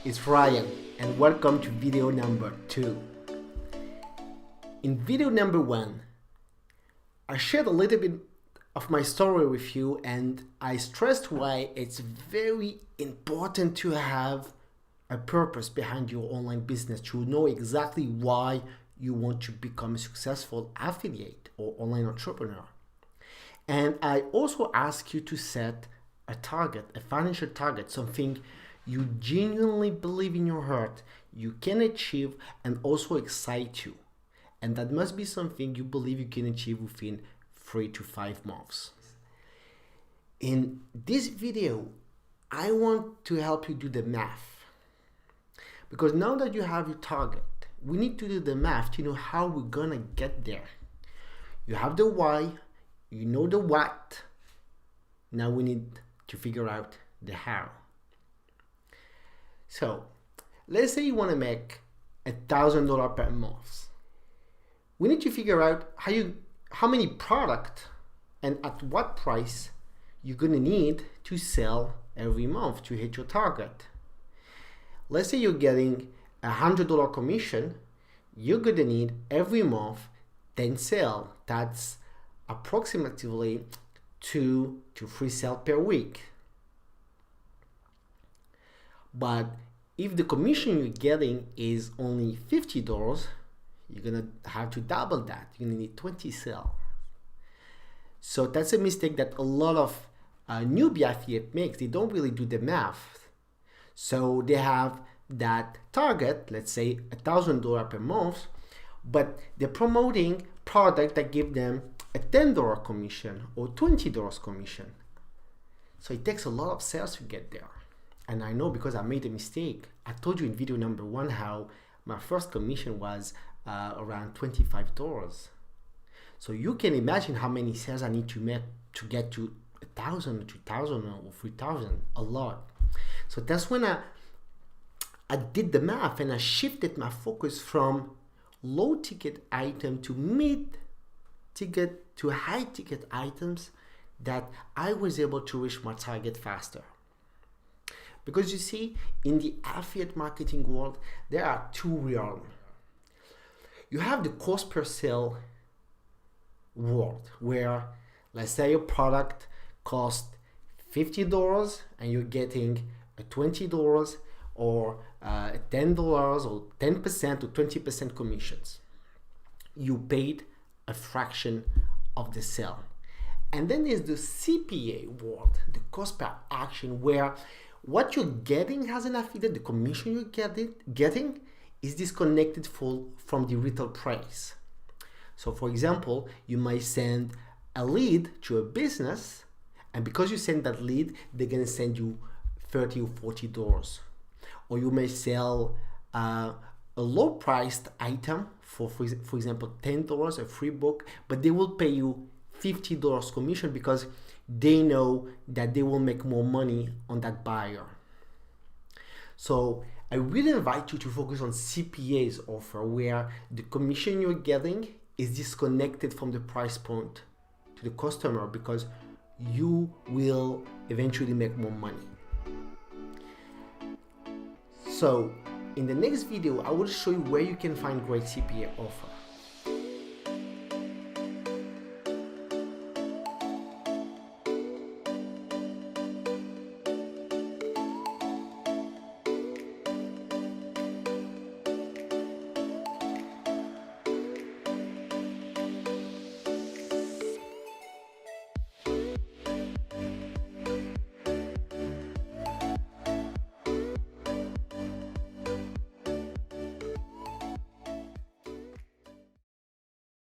it's Ryan and welcome to video number 2. In video number 1, I shared a little bit of my story with you and I stressed why it's very important to have a purpose behind your online business, to know exactly why you want to become a successful affiliate or online entrepreneur. And I also ask you to set a target, a financial target, something you genuinely believe in your heart you can achieve and also excite you. And that must be something you believe you can achieve within 3 to 5 months. In this video, I want to help you do the math. Because now that you have your target, we need to do the math to know how we're gonna get there. You have the why, you know the what. Now we need to figure out the how. So let's say you want to make $1,000 per month. We need to figure out how many product and at what price you're gonna need to sell every month to hit your target. Let's say you're getting $100 commission, you're gonna need every month 10 sales. That's approximately 2 to 3 sales per week. But if the commission you're getting is only $50, you're gonna have to double that. You're gonna need 20 sales. So that's a mistake that a lot of newbie affiliate makes. They don't really do the math. So they have that target, let's say $1,000 per month, but they're promoting product that give them a $10 commission or $20 commission. So it takes a lot of sales to get there. And I know because I made a mistake. I told you in video number 1 how my first commission was around $25. So you can imagine how many sales I need to make to get to 1,000, 2,000 or 3,000, a lot. So that's when I did the math and I shifted my focus from low ticket item to mid ticket to high ticket items that I was able to reach my target faster. Because you see, in the affiliate marketing world, there are two realms. You have the cost per sale world, where let's say your product costs $50 and you're getting a $20 or $10 or 10% or 20% commissions. You paid a fraction of the sale. And then there's the CPA world, the cost per action, where what you're getting as an affiliate, the commission you're getting is disconnected from the retail price. So for example, you might send a lead to a business, and because you send that lead, they're gonna send you $30 or $40. Or you may sell a low priced item for example, $10, a free book, but they will pay you $50 commission because they know that they will make more money on that buyer. So I really invite you to focus on CPA's offer, where the commission you're getting is disconnected from the price point to the customer, because you will eventually make more money. So in the next video, I will show you where you can find great CPA offer.